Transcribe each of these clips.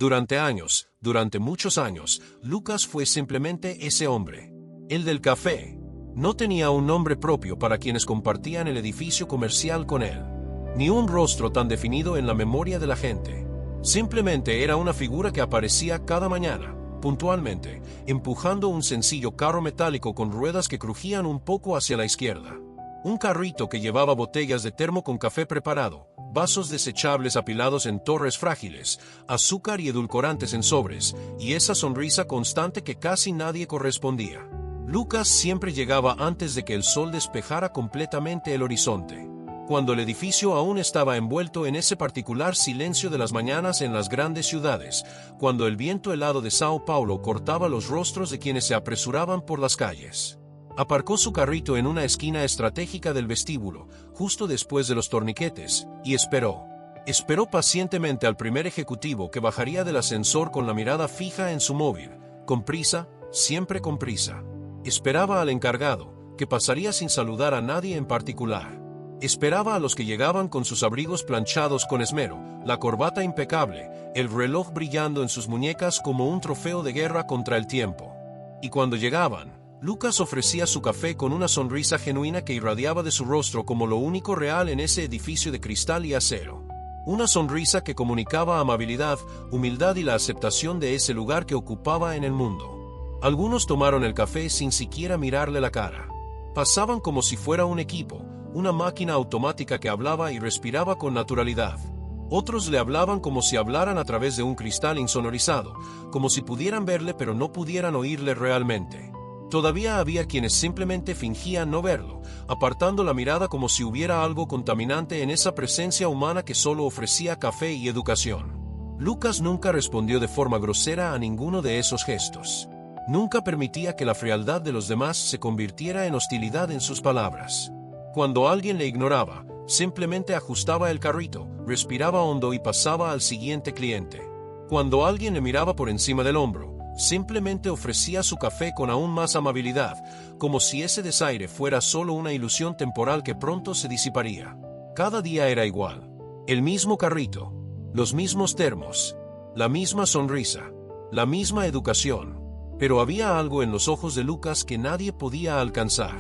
Durante años, durante muchos años, Lucas fue simplemente ese hombre. El del café. No tenía un nombre propio para quienes compartían el edificio comercial con él. Ni un rostro tan definido en la memoria de la gente. Simplemente era una figura que aparecía cada mañana, puntualmente, empujando un sencillo carro metálico con ruedas que crujían un poco hacia la izquierda. Un carrito que llevaba botellas de termo con café preparado, vasos desechables apilados en torres frágiles, azúcar y edulcorantes en sobres, y esa sonrisa constante que casi nadie correspondía. Lucas siempre llegaba antes de que el sol despejara completamente el horizonte. Cuando el edificio aún estaba envuelto en ese particular silencio de las mañanas en las grandes ciudades, cuando el viento helado de Sao Paulo cortaba los rostros de quienes se apresuraban por las calles. Aparcó su carrito en una esquina estratégica del vestíbulo, justo después de los torniquetes, y esperó. Esperó pacientemente al primer ejecutivo que bajaría del ascensor con la mirada fija en su móvil, con prisa, siempre con prisa. Esperaba al encargado, que pasaría sin saludar a nadie en particular. Esperaba a los que llegaban con sus abrigos planchados con esmero, la corbata impecable, el reloj brillando en sus muñecas como un trofeo de guerra contra el tiempo. Y cuando llegaban, Lucas ofrecía su café con una sonrisa genuina que irradiaba de su rostro como lo único real en ese edificio de cristal y acero. Una sonrisa que comunicaba amabilidad, humildad y la aceptación de ese lugar que ocupaba en el mundo. Algunos tomaron el café sin siquiera mirarle la cara. Pasaban como si fuera un equipo, una máquina automática que hablaba y respiraba con naturalidad. Otros le hablaban como si hablaran a través de un cristal insonorizado, como si pudieran verle pero no pudieran oírle realmente. Todavía había quienes simplemente fingían no verlo, apartando la mirada como si hubiera algo contaminante en esa presencia humana que solo ofrecía café y educación. Lucas nunca respondió de forma grosera a ninguno de esos gestos. Nunca permitía que la frialdad de los demás se convirtiera en hostilidad en sus palabras. Cuando alguien le ignoraba, simplemente ajustaba el carrito, respiraba hondo y pasaba al siguiente cliente. Cuando alguien le miraba por encima del hombro, simplemente ofrecía su café con aún más amabilidad, como si ese desaire fuera solo una ilusión temporal que pronto se disiparía. Cada día era igual. El mismo carrito, los mismos termos, la misma sonrisa, la misma educación. Pero había algo en los ojos de Lucas que nadie podía alcanzar.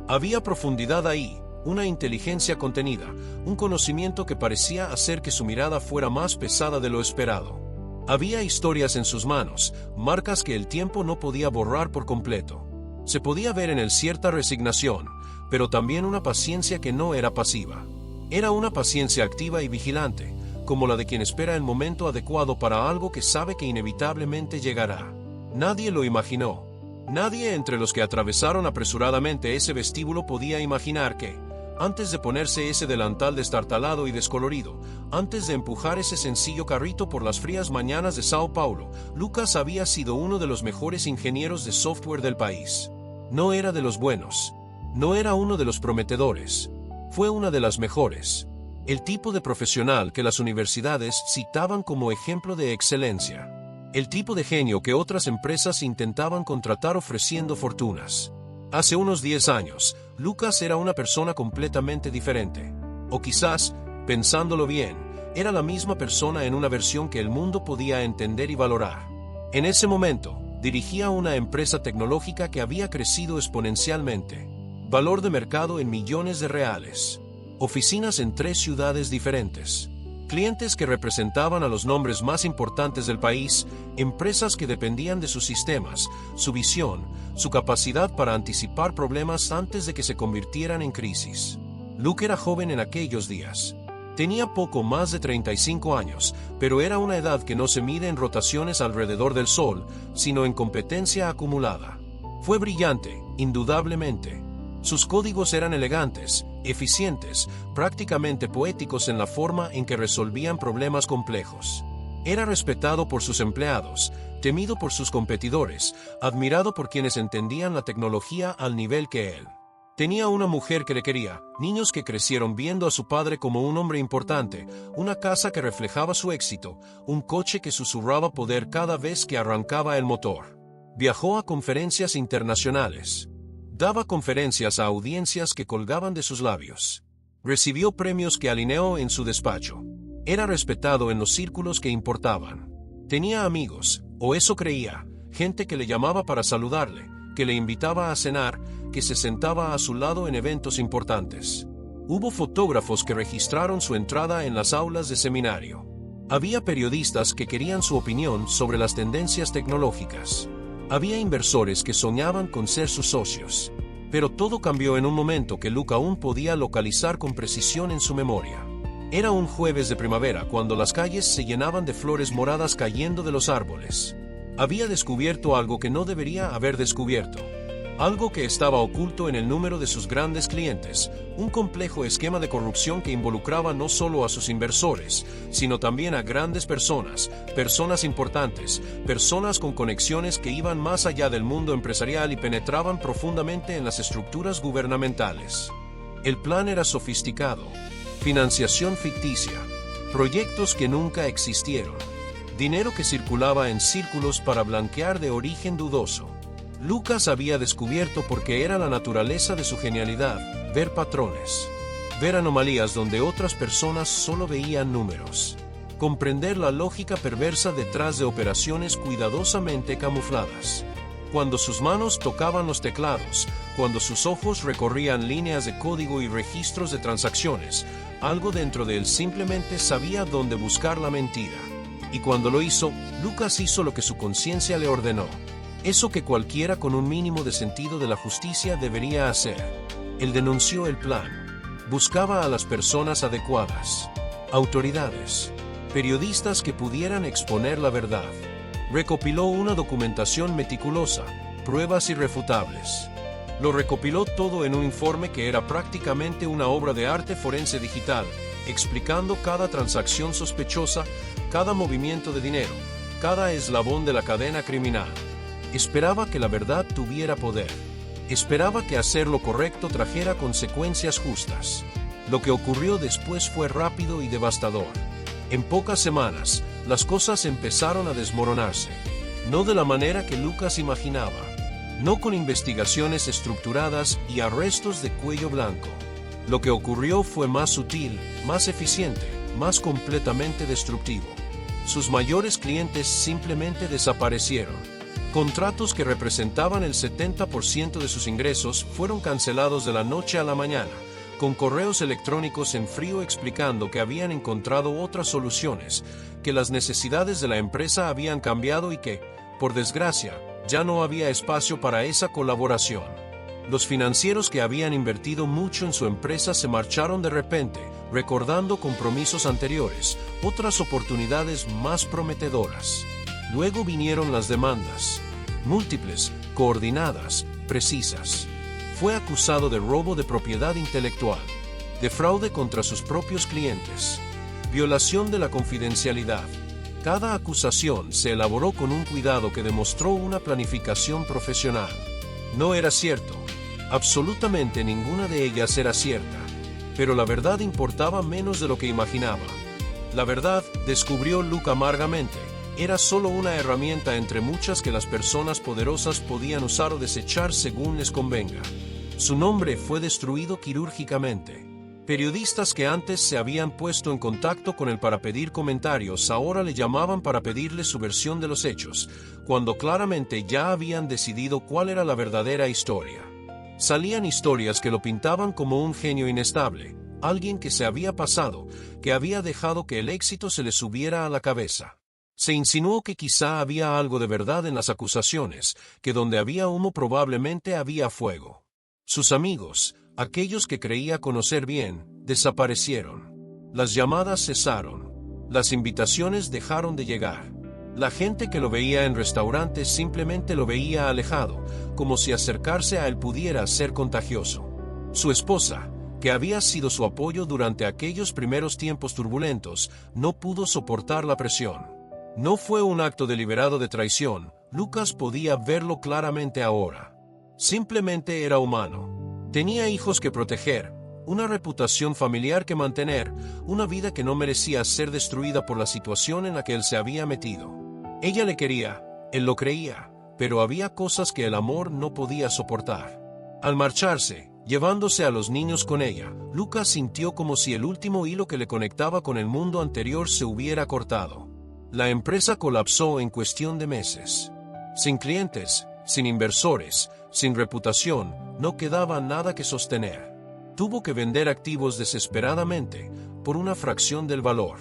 Había profundidad ahí, una inteligencia contenida, un conocimiento que parecía hacer que su mirada fuera más pesada de lo esperado. Había historias en sus manos, marcas que el tiempo no podía borrar por completo. Se podía ver en él cierta resignación, pero también una paciencia que no era pasiva. Era una paciencia activa y vigilante, como la de quien espera el momento adecuado para algo que sabe que inevitablemente llegará. Nadie lo imaginó. Nadie entre los que atravesaron apresuradamente ese vestíbulo podía imaginar que, antes de ponerse ese delantal destartalado y descolorido, antes de empujar ese sencillo carrito por las frías mañanas de Sao Paulo, Lucas había sido uno de los mejores ingenieros de software del país. No era de los buenos. No era uno de los prometedores. Fue una de las mejores. El tipo de profesional que las universidades citaban como ejemplo de excelencia. El tipo de genio que otras empresas intentaban contratar ofreciendo fortunas. Hace unos 10 años, Lucas era una persona completamente diferente. O quizás, pensándolo bien, era la misma persona en una versión que el mundo podía entender y valorar. En ese momento, dirigía una empresa tecnológica que había crecido exponencialmente. Valor de mercado en millones de reales. Oficinas en 3 ciudades diferentes. Clientes que representaban a los nombres más importantes del país, empresas que dependían de sus sistemas, su visión, su capacidad para anticipar problemas antes de que se convirtieran en crisis. Luke era joven en aquellos días. Tenía poco más de 35 años, pero era una edad que no se mide en rotaciones alrededor del Sol, sino en competencia acumulada. Fue brillante, indudablemente. Sus códigos eran elegantes, eficientes, prácticamente poéticos en la forma en que resolvían problemas complejos. Era respetado por sus empleados, temido por sus competidores, admirado por quienes entendían la tecnología al nivel que él. Tenía una mujer que le quería, niños que crecieron viendo a su padre como un hombre importante, una casa que reflejaba su éxito, un coche que susurraba poder cada vez que arrancaba el motor. Viajó a conferencias internacionales. Daba conferencias a audiencias que colgaban de sus labios. Recibió premios que alineó en su despacho. Era respetado en los círculos que importaban. Tenía amigos, o eso creía, gente que le llamaba para saludarle, que le invitaba a cenar, que se sentaba a su lado en eventos importantes. Hubo fotógrafos que registraron su entrada en las aulas de seminario. Había periodistas que querían su opinión sobre las tendencias tecnológicas. Había inversores que soñaban con ser sus socios. Pero todo cambió en un momento que Luke aún podía localizar con precisión en su memoria. Era un jueves de primavera cuando las calles se llenaban de flores moradas cayendo de los árboles. Había descubierto algo que no debería haber descubierto. Algo que estaba oculto en el número de sus grandes clientes, un complejo esquema de corrupción que involucraba no solo a sus inversores, sino también a grandes personas, personas importantes, personas con conexiones que iban más allá del mundo empresarial y penetraban profundamente en las estructuras gubernamentales. El plan era sofisticado, financiación ficticia, proyectos que nunca existieron, dinero que circulaba en círculos para blanquear de origen dudoso. Lucas había descubierto porque era la naturaleza de su genialidad, ver patrones, ver anomalías donde otras personas solo veían números, comprender la lógica perversa detrás de operaciones cuidadosamente camufladas. Cuando sus manos tocaban los teclados, cuando sus ojos recorrían líneas de código y registros de transacciones, algo dentro de él simplemente sabía dónde buscar la mentira. Y cuando lo hizo, Lucas hizo lo que su conciencia le ordenó. Eso que cualquiera con un mínimo de sentido de la justicia debería hacer. Él denunció el plan. Buscaba a las personas adecuadas. Autoridades. Periodistas que pudieran exponer la verdad. Recopiló una documentación meticulosa, pruebas irrefutables. Lo recopiló todo en un informe que era prácticamente una obra de arte forense digital, explicando cada transacción sospechosa, cada movimiento de dinero, cada eslabón de la cadena criminal. Esperaba que la verdad tuviera poder. Esperaba que hacer lo correcto trajera consecuencias justas. Lo que ocurrió después fue rápido y devastador. En pocas semanas, las cosas empezaron a desmoronarse. No de la manera que Lucas imaginaba. No con investigaciones estructuradas y arrestos de cuello blanco. Lo que ocurrió fue más sutil, más eficiente, más completamente destructivo. Sus mayores clientes simplemente desaparecieron. Contratos que representaban el 70% de sus ingresos fueron cancelados de la noche a la mañana, con correos electrónicos en frío explicando que habían encontrado otras soluciones, que las necesidades de la empresa habían cambiado y que, por desgracia, ya no había espacio para esa colaboración. Los financieros que habían invertido mucho en su empresa se marcharon de repente, recordando compromisos anteriores, otras oportunidades más prometedoras. Luego vinieron las demandas, múltiples, coordinadas, precisas. Fue acusado de robo de propiedad intelectual, de fraude contra sus propios clientes, violación de la confidencialidad. Cada acusación se elaboró con un cuidado que demostró una planificación profesional. No era cierto. Absolutamente ninguna de ellas era cierta. Pero la verdad importaba menos de lo que imaginaba. La verdad, descubrió Luke amargamente, era solo una herramienta entre muchas que las personas poderosas podían usar o desechar según les convenga. Su nombre fue destruido quirúrgicamente. Periodistas que antes se habían puesto en contacto con él para pedir comentarios ahora le llamaban para pedirle su versión de los hechos, cuando claramente ya habían decidido cuál era la verdadera historia. Salían historias que lo pintaban como un genio inestable, alguien que se había pasado, que había dejado que el éxito se le subiera a la cabeza. Se insinuó que quizá había algo de verdad en las acusaciones, que donde había humo probablemente había fuego. Sus amigos, aquellos que creía conocer bien, desaparecieron. Las llamadas cesaron. Las invitaciones dejaron de llegar. La gente que lo veía en restaurantes simplemente lo veía alejado, como si acercarse a él pudiera ser contagioso. Su esposa, que había sido su apoyo durante aquellos primeros tiempos turbulentos, no pudo soportar la presión. No fue un acto deliberado de traición, Lucas podía verlo claramente ahora. Simplemente era humano. Tenía hijos que proteger, una reputación familiar que mantener, una vida que no merecía ser destruida por la situación en la que él se había metido. Ella le quería, él lo creía, pero había cosas que el amor no podía soportar. Al marcharse, llevándose a los niños con ella, Lucas sintió como si el último hilo que le conectaba con el mundo anterior se hubiera cortado. La empresa colapsó en cuestión de meses. Sin clientes, sin inversores, sin reputación, no quedaba nada que sostener. Tuvo que vender activos desesperadamente, por una fracción del valor.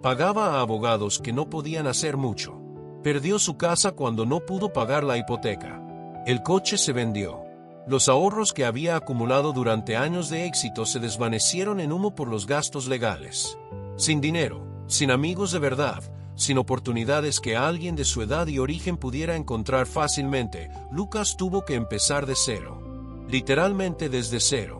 Pagaba a abogados que no podían hacer mucho. Perdió su casa cuando no pudo pagar la hipoteca. El coche se vendió. Los ahorros que había acumulado durante años de éxito se desvanecieron en humo por los gastos legales. Sin dinero, sin amigos de verdad, sin oportunidades que alguien de su edad y origen pudiera encontrar fácilmente, Lucas tuvo que empezar de cero. Literalmente desde cero.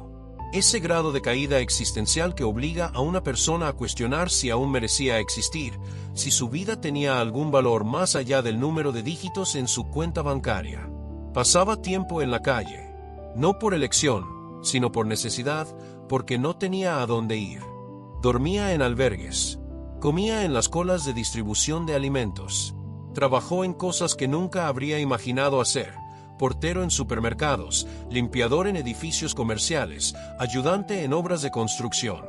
Ese grado de caída existencial que obliga a una persona a cuestionar si aún merecía existir, si su vida tenía algún valor más allá del número de dígitos en su cuenta bancaria. Pasaba tiempo en la calle, no por elección, sino por necesidad, porque no tenía a dónde ir. Dormía en albergues. Comía en las colas de distribución de alimentos. Trabajó en cosas que nunca habría imaginado hacer. Portero en supermercados, limpiador en edificios comerciales, ayudante en obras de construcción.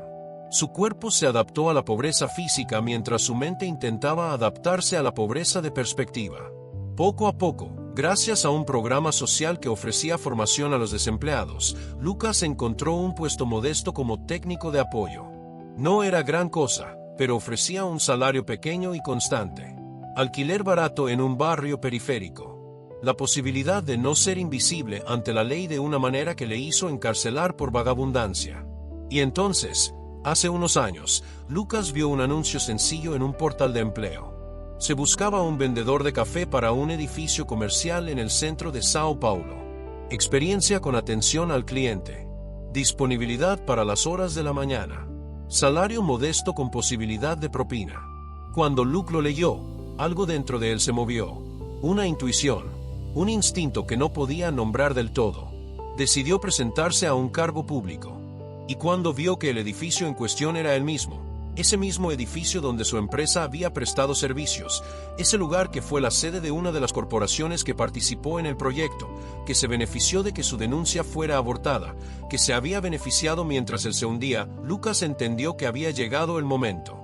Su cuerpo se adaptó a la pobreza física mientras su mente intentaba adaptarse a la pobreza de perspectiva. Poco a poco, gracias a un programa social que ofrecía formación a los desempleados, Lucas encontró un puesto modesto como técnico de apoyo. No era gran cosa, pero ofrecía un salario pequeño y constante. Alquiler barato en un barrio periférico. La posibilidad de no ser invisible ante la ley de una manera que le hizo encarcelar por vagabundancia. Y entonces, hace unos años, Lucas vio un anuncio sencillo en un portal de empleo. Se buscaba un vendedor de café para un edificio comercial en el centro de Sao Paulo. Experiencia con atención al cliente. Disponibilidad para las horas de la mañana. Salario modesto con posibilidad de propina. Cuando Luke lo leyó, algo dentro de él se movió. Una intuición. Un instinto que no podía nombrar del todo. Decidió presentarse a un cargo público. Y cuando vio que el edificio en cuestión era el mismo, ese mismo edificio donde su empresa había prestado servicios, ese lugar que fue la sede de una de las corporaciones que participó en el proyecto, que se benefició de que su denuncia fuera abortada, que se había beneficiado mientras él se hundía, Lucas entendió que había llegado el momento.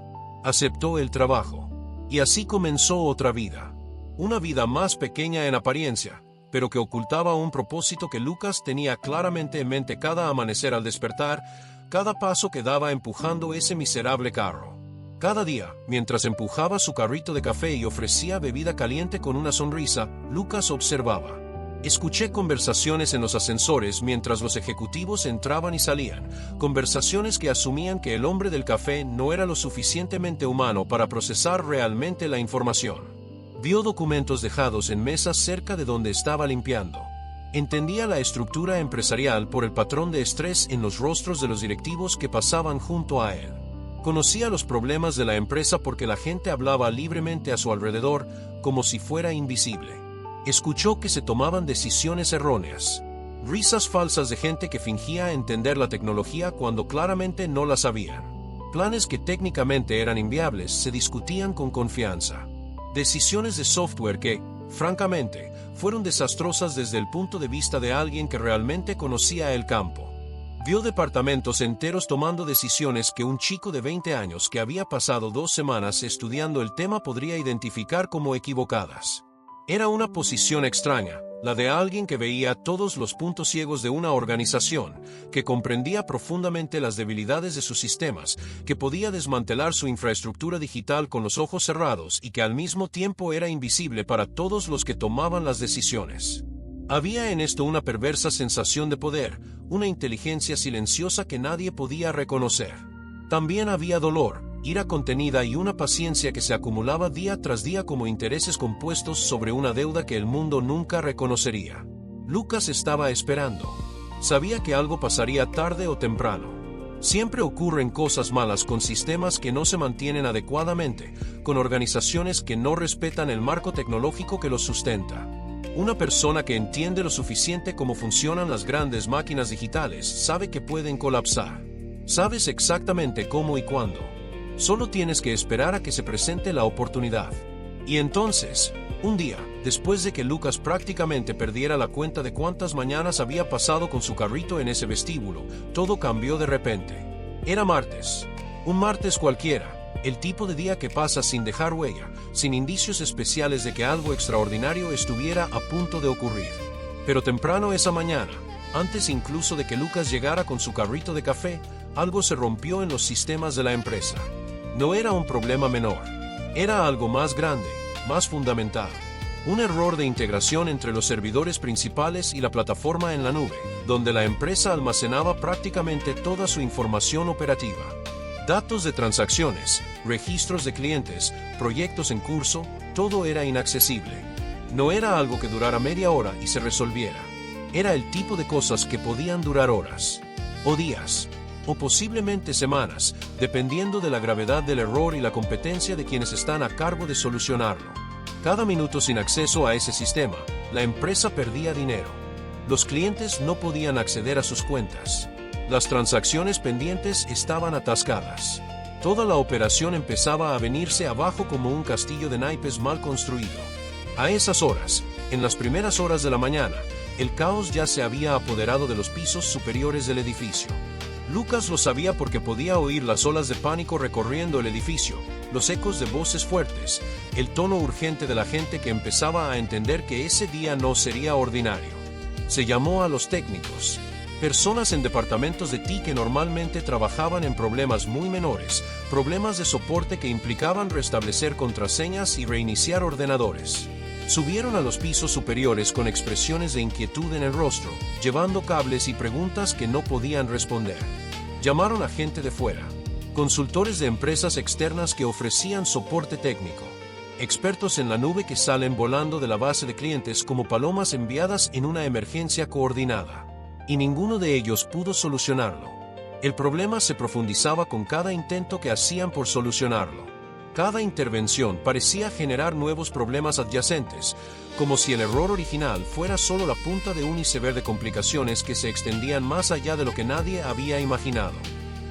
Aceptó el trabajo. Y así comenzó otra vida. Una vida más pequeña en apariencia, pero que ocultaba un propósito que Lucas tenía claramente en mente cada amanecer al despertar, cada paso que daba empujando ese miserable carro. Cada día, mientras empujaba su carrito de café y ofrecía bebida caliente con una sonrisa, Lucas observaba. Escuché conversaciones en los ascensores mientras los ejecutivos entraban y salían, conversaciones que asumían que el hombre del café no era lo suficientemente humano para procesar realmente la información. Vio documentos dejados en mesas cerca de donde estaba limpiando. Entendía la estructura empresarial por el patrón de estrés en los rostros de los directivos que pasaban junto a él. Conocía los problemas de la empresa porque la gente hablaba libremente a su alrededor, como si fuera invisible. Escuchó que se tomaban decisiones erróneas. Risas falsas de gente que fingía entender la tecnología cuando claramente no la sabían. Planes que técnicamente eran inviables se discutían con confianza. Decisiones de software que, francamente, fueron desastrosas desde el punto de vista de alguien que realmente conocía el campo. Vio departamentos enteros tomando decisiones que un chico de 20 años que había pasado 2 semanas estudiando el tema podría identificar como equivocadas. Era una posición extraña, la de alguien que veía todos los puntos ciegos de una organización, que comprendía profundamente las debilidades de sus sistemas, que podía desmantelar su infraestructura digital con los ojos cerrados y que al mismo tiempo era invisible para todos los que tomaban las decisiones. Había en esto una perversa sensación de poder, una inteligencia silenciosa que nadie podía reconocer. También había dolor, ira contenida y una paciencia que se acumulaba día tras día como intereses compuestos sobre una deuda que el mundo nunca reconocería. Lucas estaba esperando. Sabía que algo pasaría tarde o temprano. Siempre ocurren cosas malas con sistemas que no se mantienen adecuadamente, con organizaciones que no respetan el marco tecnológico que los sustenta. Una persona que entiende lo suficiente cómo funcionan las grandes máquinas digitales sabe que pueden colapsar. Sabes exactamente cómo y cuándo. Solo tienes que esperar a que se presente la oportunidad. Y entonces, un día, después de que Lucas prácticamente perdiera la cuenta de cuántas mañanas había pasado con su carrito en ese vestíbulo, todo cambió de repente. Era martes. Un martes cualquiera, El tipo de día que pasa sin dejar huella, sin indicios especiales de que algo extraordinario estuviera a punto de ocurrir. Pero temprano esa mañana, antes incluso de que Lucas llegara con su carrito de café, algo se rompió en los sistemas de la empresa. No era un problema menor. Era algo más grande, más fundamental. Un error de integración entre los servidores principales y la plataforma en la nube, donde la empresa almacenaba prácticamente toda su información operativa. Datos de transacciones, registros de clientes, proyectos en curso, todo era inaccesible. No era algo que durara media hora y se resolviera. Era el tipo de cosas que podían durar horas, o días, o posiblemente semanas, dependiendo de la gravedad del error y la competencia de quienes están a cargo de solucionarlo. Cada minuto sin acceso a ese sistema, la empresa perdía dinero. Los clientes no podían acceder a sus cuentas. Las transacciones pendientes estaban atascadas. Toda la operación empezaba a venirse abajo como un castillo de naipes mal construido. A esas horas, en las primeras horas de la mañana, el caos ya se había apoderado de los pisos superiores del edificio. Lucas lo sabía porque podía oír las olas de pánico recorriendo el edificio, los ecos de voces fuertes, el tono urgente de la gente que empezaba a entender que ese día no sería ordinario. Se llamó a los técnicos, personas en departamentos de TI que normalmente trabajaban en problemas muy menores, problemas de soporte que implicaban restablecer contraseñas y reiniciar ordenadores. Subieron a los pisos superiores con expresiones de inquietud en el rostro, llevando cables y preguntas que no podían responder. Llamaron a gente de fuera, consultores de empresas externas que ofrecían soporte técnico, expertos en la nube que salen volando de la base de clientes como palomas enviadas en una emergencia coordinada. Y ninguno de ellos pudo solucionarlo. El problema se profundizaba con cada intento que hacían por solucionarlo. Cada intervención parecía generar nuevos problemas adyacentes, como si el error original fuera solo la punta de un iceberg de complicaciones que se extendían más allá de lo que nadie había imaginado.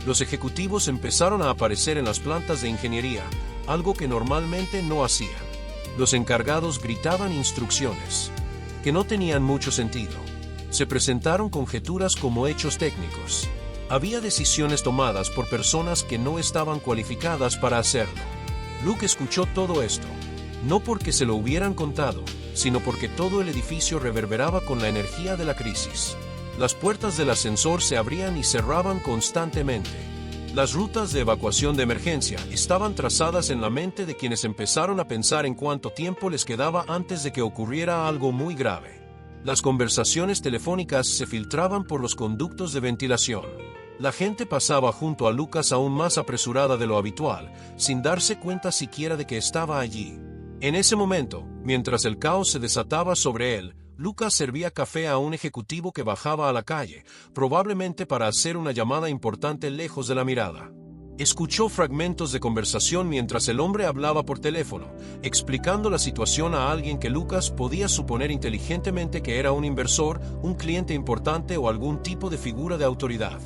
Los ejecutivos empezaron a aparecer en las plantas de ingeniería, algo que normalmente no hacían. Los encargados gritaban instrucciones, que no tenían mucho sentido. Se presentaron conjeturas como hechos técnicos. Había decisiones tomadas por personas que no estaban cualificadas para hacerlo. Luke escuchó todo esto, no porque se lo hubieran contado, sino porque todo el edificio reverberaba con la energía de la crisis. Las puertas del ascensor se abrían y cerraban constantemente. Las rutas de evacuación de emergencia estaban trazadas en la mente de quienes empezaron a pensar en cuánto tiempo les quedaba antes de que ocurriera algo muy grave. Las conversaciones telefónicas se filtraban por los conductos de ventilación. La gente pasaba junto a Lucas aún más apresurada de lo habitual, sin darse cuenta siquiera de que estaba allí. En ese momento, mientras el caos se desataba sobre él, Lucas servía café a un ejecutivo que bajaba a la calle, probablemente para hacer una llamada importante lejos de la mirada. Escuchó fragmentos de conversación mientras el hombre hablaba por teléfono, explicando la situación a alguien que Lucas podía suponer inteligentemente que era un inversor, un cliente importante o algún tipo de figura de autoridad.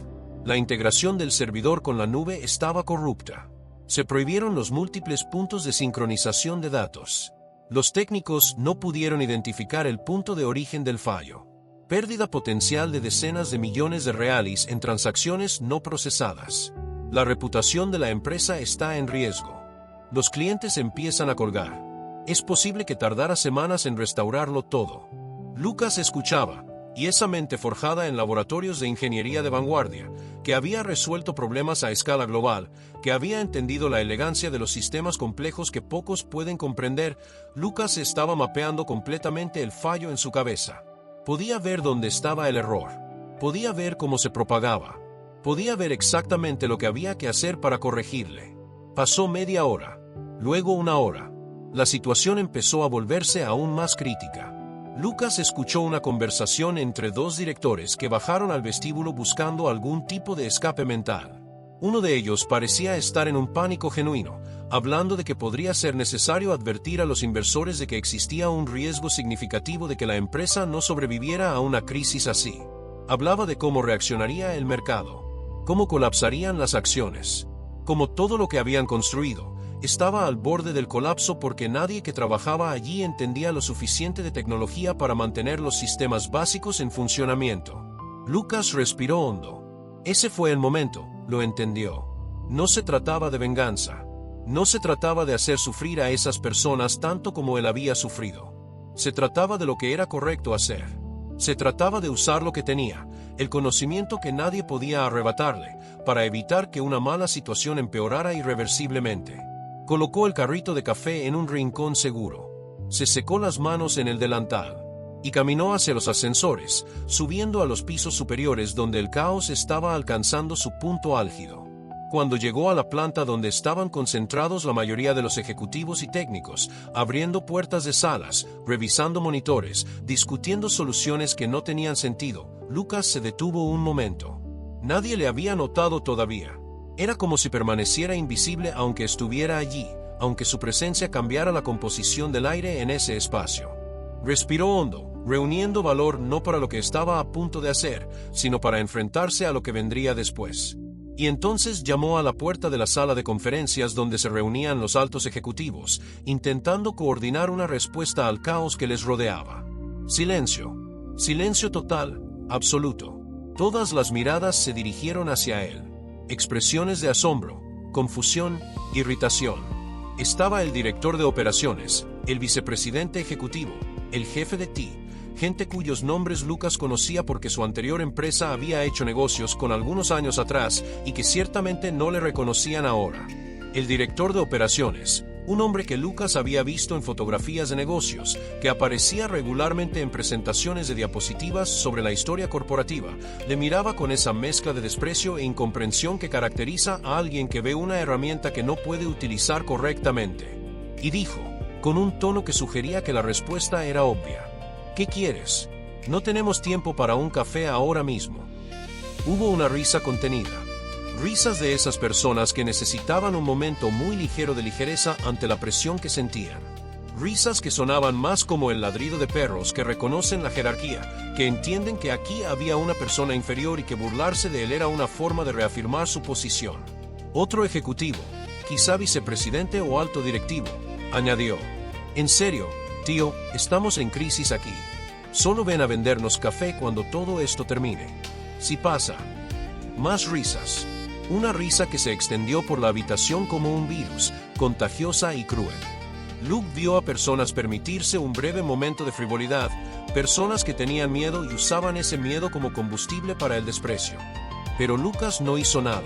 La integración del servidor con la nube estaba corrupta. Se prohibieron los múltiples puntos de sincronización de datos. Los técnicos no pudieron identificar el punto de origen del fallo. Pérdida potencial de decenas de millones de reales en transacciones no procesadas. La reputación de la empresa está en riesgo. Los clientes empiezan a colgar. Es posible que tardara semanas en restaurarlo todo. Lucas escuchaba, y esa mente forjada en laboratorios de ingeniería de vanguardia, que había resuelto problemas a escala global, que había entendido la elegancia de los sistemas complejos que pocos pueden comprender, Lucas estaba mapeando completamente el fallo en su cabeza. Podía ver dónde estaba el error. Podía ver cómo se propagaba. Podía ver exactamente lo que había que hacer para corregirle. Pasó media hora, luego una hora. La situación empezó a volverse aún más crítica. Lucas escuchó una conversación entre dos directores que bajaron al vestíbulo buscando algún tipo de escape mental. Uno de ellos parecía estar en un pánico genuino, hablando de que podría ser necesario advertir a los inversores de que existía un riesgo significativo de que la empresa no sobreviviera a una crisis así. Hablaba de cómo reaccionaría el mercado, cómo colapsarían las acciones, cómo todo lo que habían construido estaba al borde del colapso porque nadie que trabajaba allí entendía lo suficiente de tecnología para mantener los sistemas básicos en funcionamiento. Lucas respiró hondo. Ese fue el momento, lo entendió. No se trataba de venganza. No se trataba de hacer sufrir a esas personas tanto como él había sufrido. Se trataba de lo que era correcto hacer. Se trataba de usar lo que tenía, el conocimiento que nadie podía arrebatarle, para evitar que una mala situación empeorara irreversiblemente. Colocó el carrito de café en un rincón seguro. Se secó las manos en el delantal y caminó hacia los ascensores, subiendo a los pisos superiores donde el caos estaba alcanzando su punto álgido. Cuando llegó a la planta donde estaban concentrados la mayoría de los ejecutivos y técnicos, abriendo puertas de salas, revisando monitores, discutiendo soluciones que no tenían sentido, Lucas se detuvo un momento. Nadie le había notado todavía. Era como si permaneciera invisible aunque estuviera allí, aunque su presencia cambiara la composición del aire en ese espacio. Respiró hondo, reuniendo valor no para lo que estaba a punto de hacer, sino para enfrentarse a lo que vendría después. Y entonces llamó a la puerta de la sala de conferencias donde se reunían los altos ejecutivos, intentando coordinar una respuesta al caos que les rodeaba. Silencio. Silencio total, absoluto. Todas las miradas se dirigieron hacia él. Expresiones de asombro, confusión, irritación. Estaba el director de operaciones, el vicepresidente ejecutivo, el jefe de TI, gente cuyos nombres Lucas conocía porque su anterior empresa había hecho negocios con algunos años atrás y que ciertamente no le reconocían ahora. El director de operaciones, un hombre que Lucas había visto en fotografías de negocios, que aparecía regularmente en presentaciones de diapositivas sobre la historia corporativa, le miraba con esa mezcla de desprecio e incomprensión que caracteriza a alguien que ve una herramienta que no puede utilizar correctamente. Y dijo, con un tono que sugería que la respuesta era obvia: ¿qué quieres? No tenemos tiempo para un café ahora mismo. Hubo una risa contenida. Risas de esas personas que necesitaban un momento muy ligero de ligereza ante la presión que sentían. Risas que sonaban más como el ladrido de perros que reconocen la jerarquía, que entienden que aquí había una persona inferior y que burlarse de él era una forma de reafirmar su posición. Otro ejecutivo, quizá vicepresidente o alto directivo, añadió: en serio, tío, estamos en crisis aquí. Solo ven a vendernos café cuando todo esto termine. Si pasa. Más risas. Una risa que se extendió por la habitación como un virus, contagiosa y cruel. Luke vio a personas permitirse un breve momento de frivolidad, personas que tenían miedo y usaban ese miedo como combustible para el desprecio. Pero Lucas no hizo nada.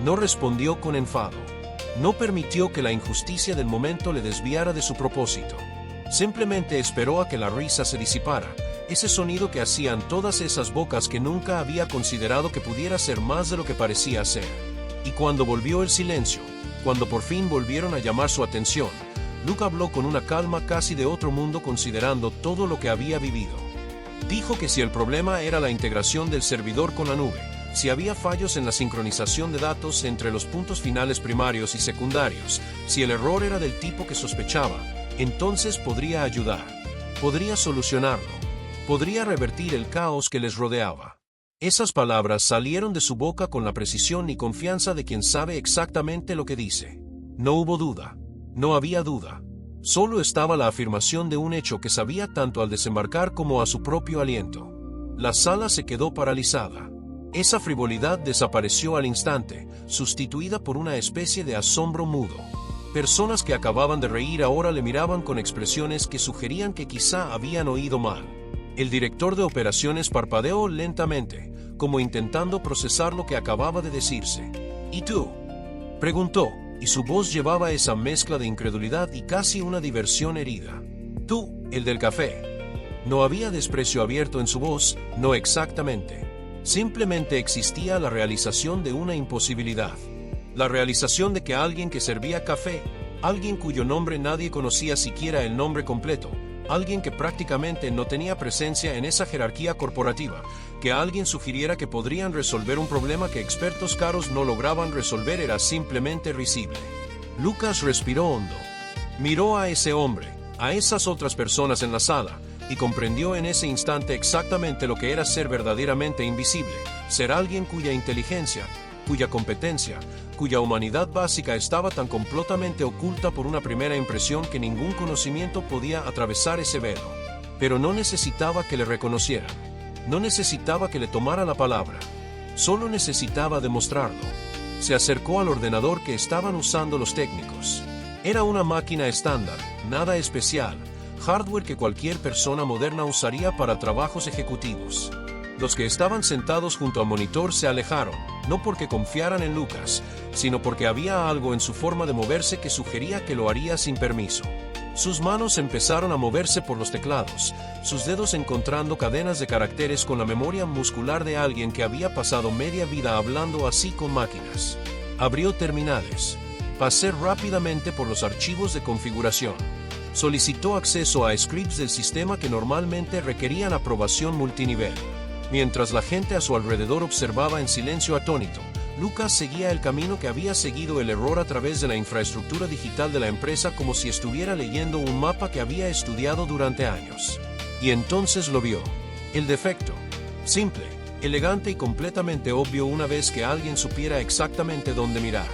No respondió con enfado. No permitió que la injusticia del momento le desviara de su propósito. Simplemente esperó a que la risa se disipara, ese sonido que hacían todas esas bocas que nunca había considerado que pudiera ser más de lo que parecía ser. Y cuando volvió el silencio, cuando por fin volvieron a llamar su atención, Luke habló con una calma casi de otro mundo considerando todo lo que había vivido. Dijo que si el problema era la integración del servidor con la nube, si había fallos en la sincronización de datos entre los puntos finales primarios y secundarios, si el error era del tipo que sospechaba, entonces podría ayudar, podría solucionarlo, podría revertir el caos que les rodeaba. Esas palabras salieron de su boca con la precisión y confianza de quien sabe exactamente lo que dice. No hubo duda, no había duda. Solo estaba la afirmación de un hecho que sabía tanto al desembarcar como a su propio aliento. La sala se quedó paralizada. Esa frivolidad desapareció al instante, sustituida por una especie de asombro mudo. Personas que acababan de reír ahora le miraban con expresiones que sugerían que quizá habían oído mal. El director de operaciones parpadeó lentamente, como intentando procesar lo que acababa de decirse. ¿Y tú?, preguntó, y su voz llevaba esa mezcla de incredulidad y casi una diversión herida. Tú, el del café. No había desprecio abierto en su voz, no exactamente. Simplemente existía la realización de una imposibilidad. La realización de que alguien que servía café, alguien cuyo nombre nadie conocía siquiera el nombre completo, alguien que prácticamente no tenía presencia en esa jerarquía corporativa, que alguien sugiriera que podrían resolver un problema que expertos caros no lograban resolver era simplemente risible. Lucas respiró hondo. Miró a ese hombre, a esas otras personas en la sala, y comprendió en ese instante exactamente lo que era ser verdaderamente invisible, ser alguien cuya inteligencia, cuya competencia, cuya humanidad básica estaba tan completamente oculta por una primera impresión que ningún conocimiento podía atravesar ese velo. Pero no necesitaba que le reconocieran, no necesitaba que le tomara la palabra, solo necesitaba demostrarlo. Se acercó al ordenador que estaban usando los técnicos. Era una máquina estándar, nada especial, hardware que cualquier persona moderna usaría para trabajos ejecutivos. Los que estaban sentados junto al monitor se alejaron, no porque confiaran en Lucas, sino porque había algo en su forma de moverse que sugería que lo haría sin permiso. Sus manos empezaron a moverse por los teclados, sus dedos encontrando cadenas de caracteres con la memoria muscular de alguien que había pasado media vida hablando así con máquinas. Abrió terminales. Pasé rápidamente por los archivos de configuración. Solicitó acceso a scripts del sistema que normalmente requerían aprobación multinivel. Mientras la gente a su alrededor observaba en silencio atónito, Lucas seguía el camino que había seguido el error a través de la infraestructura digital de la empresa como si estuviera leyendo un mapa que había estudiado durante años. Y entonces lo vio. El defecto. Simple, elegante y completamente obvio una vez que alguien supiera exactamente dónde mirar.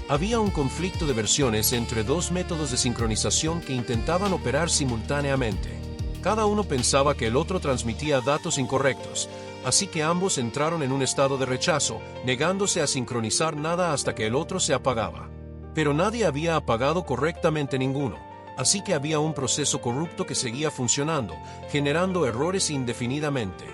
Había un conflicto de versiones entre dos métodos de sincronización que intentaban operar simultáneamente. Cada uno pensaba que el otro transmitía datos incorrectos, así que ambos entraron en un estado de rechazo, negándose a sincronizar nada hasta que el otro se apagaba. Pero nadie había apagado correctamente ninguno, así que había un proceso corrupto que seguía funcionando, generando errores indefinidamente.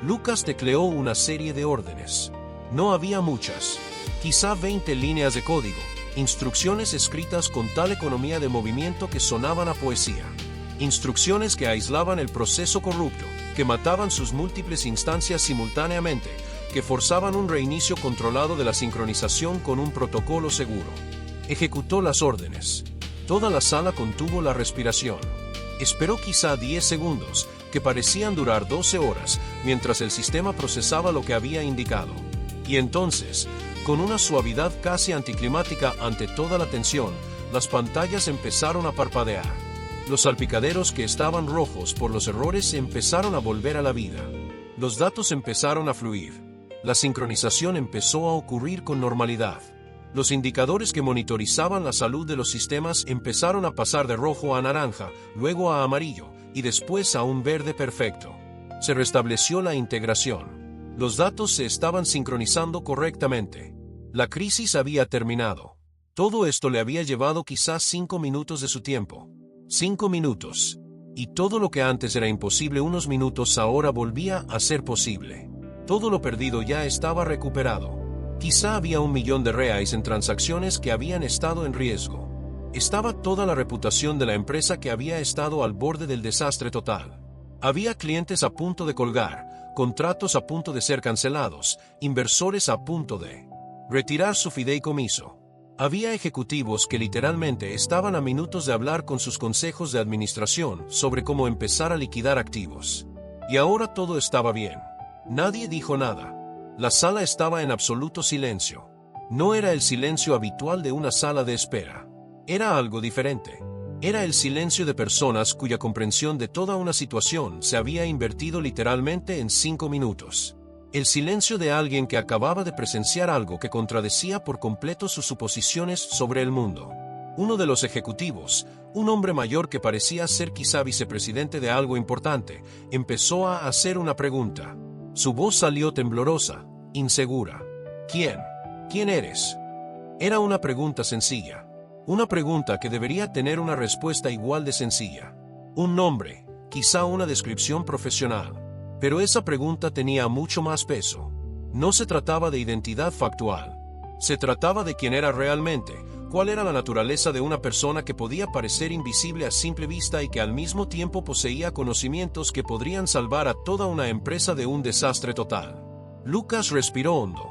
Lucas tecleó una serie de órdenes. No había muchas, quizá 20 líneas de código, instrucciones escritas con tal economía de movimiento que sonaban a poesía. Instrucciones que aislaban el proceso corrupto, que mataban sus múltiples instancias simultáneamente, que forzaban un reinicio controlado de la sincronización con un protocolo seguro. Ejecutó las órdenes. Toda la sala contuvo la respiración. Esperó quizá 10 segundos, que parecían durar 12 horas, mientras el sistema procesaba lo que había indicado. Y entonces, con una suavidad casi anticlimática ante toda la tensión, las pantallas empezaron a parpadear. Los salpicaderos que estaban rojos por los errores empezaron a volver a la vida. Los datos empezaron a fluir. La sincronización empezó a ocurrir con normalidad. Los indicadores que monitorizaban la salud de los sistemas empezaron a pasar de rojo a naranja, luego a amarillo, y después a un verde perfecto. Se restableció la integración. Los datos se estaban sincronizando correctamente. La crisis había terminado. Todo esto le había llevado quizás 5 minutos de su tiempo. 5 minutos. Y todo lo que antes era imposible unos minutos ahora volvía a ser posible. Todo lo perdido ya estaba recuperado. Quizá había 1 millón de reais en transacciones que habían estado en riesgo. Estaba toda la reputación de la empresa que había estado al borde del desastre total. Había clientes a punto de colgar, contratos a punto de ser cancelados, inversores a punto de retirar su fideicomiso. Había ejecutivos que literalmente estaban a minutos de hablar con sus consejos de administración sobre cómo empezar a liquidar activos. Y ahora todo estaba bien. Nadie dijo nada. La sala estaba en absoluto silencio. No era el silencio habitual de una sala de espera. Era algo diferente. Era el silencio de personas cuya comprensión de toda una situación se había invertido literalmente en 5 minutos. El silencio de alguien que acababa de presenciar algo que contradecía por completo sus suposiciones sobre el mundo. Uno de los ejecutivos, un hombre mayor que parecía ser quizá vicepresidente de algo importante, empezó a hacer una pregunta. Su voz salió temblorosa, insegura. ¿Quién? ¿Quién eres? Era una pregunta sencilla. Una pregunta que debería tener una respuesta igual de sencilla. Un nombre, quizá una descripción profesional. Pero esa pregunta tenía mucho más peso. No se trataba de identidad factual. Se trataba de quién era realmente, cuál era la naturaleza de una persona que podía parecer invisible a simple vista y que al mismo tiempo poseía conocimientos que podrían salvar a toda una empresa de un desastre total. Lucas respiró hondo.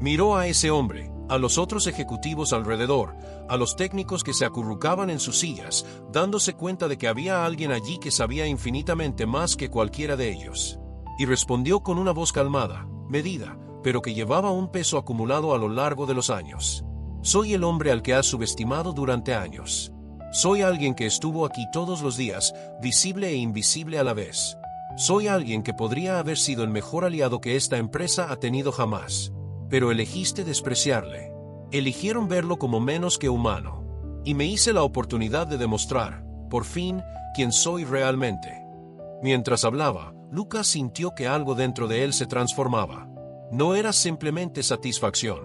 Miró a ese hombre, a los otros ejecutivos alrededor, a los técnicos que se acurrucaban en sus sillas, dándose cuenta de que había alguien allí que sabía infinitamente más que cualquiera de ellos. Y respondió con una voz calmada, medida, pero que llevaba un peso acumulado a lo largo de los años. Soy el hombre al que has subestimado durante años. Soy alguien que estuvo aquí todos los días, visible e invisible a la vez. Soy alguien que podría haber sido el mejor aliado que esta empresa ha tenido jamás. Pero elegiste despreciarle. Eligieron verlo como menos que humano. Y me hice la oportunidad de demostrar, por fin, quién soy realmente. Mientras hablaba, Lucas sintió que algo dentro de él se transformaba. No era simplemente satisfacción.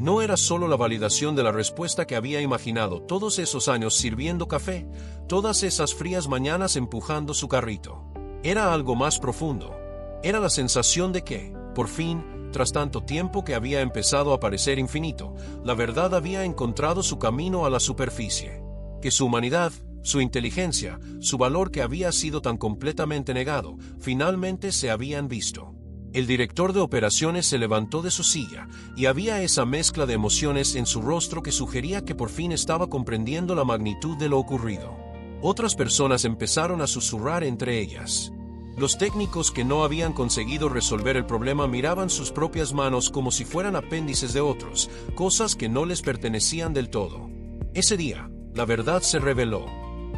No era solo la validación de la respuesta que había imaginado todos esos años sirviendo café, todas esas frías mañanas empujando su carrito. Era algo más profundo. Era la sensación de que, por fin, tras tanto tiempo que había empezado a parecer infinito, la verdad había encontrado su camino a la superficie. Que su humanidad, su inteligencia, su valor que había sido tan completamente negado, finalmente se habían visto. El director de operaciones se levantó de su silla, y había esa mezcla de emociones en su rostro que sugería que por fin estaba comprendiendo la magnitud de lo ocurrido. Otras personas empezaron a susurrar entre ellas. Los técnicos que no habían conseguido resolver el problema miraban sus propias manos como si fueran apéndices de otros, cosas que no les pertenecían del todo. Ese día, la verdad se reveló.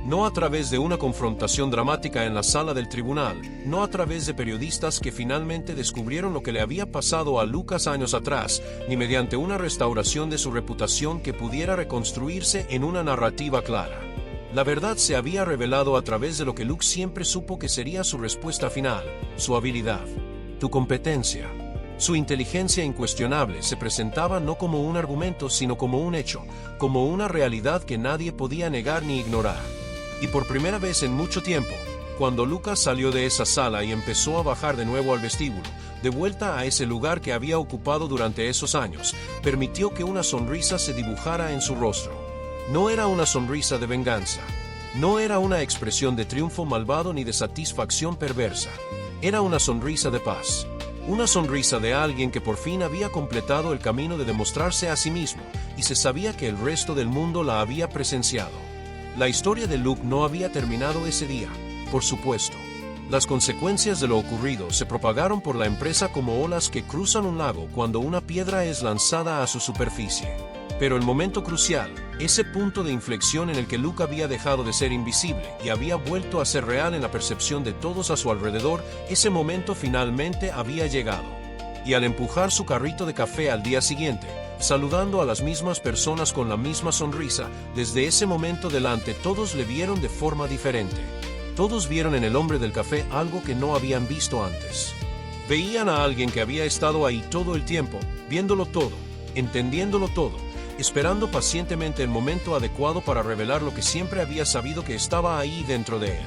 No a través de una confrontación dramática en la sala del tribunal, no a través de periodistas que finalmente descubrieron lo que le había pasado a Lucas años atrás, ni mediante una restauración de su reputación que pudiera reconstruirse en una narrativa clara. La verdad se había revelado a través de lo que Luke siempre supo que sería su respuesta final, su habilidad, su competencia. Su inteligencia incuestionable se presentaba no como un argumento sino como un hecho, como una realidad que nadie podía negar ni ignorar. Y por primera vez en mucho tiempo, cuando Lucas salió de esa sala y empezó a bajar de nuevo al vestíbulo, de vuelta a ese lugar que había ocupado durante esos años, permitió que una sonrisa se dibujara en su rostro. No era una sonrisa de venganza. No era una expresión de triunfo malvado ni de satisfacción perversa. Era una sonrisa de paz. Una sonrisa de alguien que por fin había completado el camino de demostrarse a sí mismo, y se sabía que el resto del mundo la había presenciado. La historia de Luke no había terminado ese día, por supuesto. Las consecuencias de lo ocurrido se propagaron por la empresa como olas que cruzan un lago cuando una piedra es lanzada a su superficie. Pero el momento crucial, ese punto de inflexión en el que Luke había dejado de ser invisible y había vuelto a ser real en la percepción de todos a su alrededor, ese momento finalmente había llegado. Y al empujar su carrito de café al día siguiente, saludando a las mismas personas con la misma sonrisa, desde ese momento delante todos le vieron de forma diferente. Todos vieron en el hombre del café algo que no habían visto antes. Veían a alguien que había estado ahí todo el tiempo, viéndolo todo, entendiéndolo todo, esperando pacientemente el momento adecuado para revelar lo que siempre había sabido que estaba ahí dentro de él.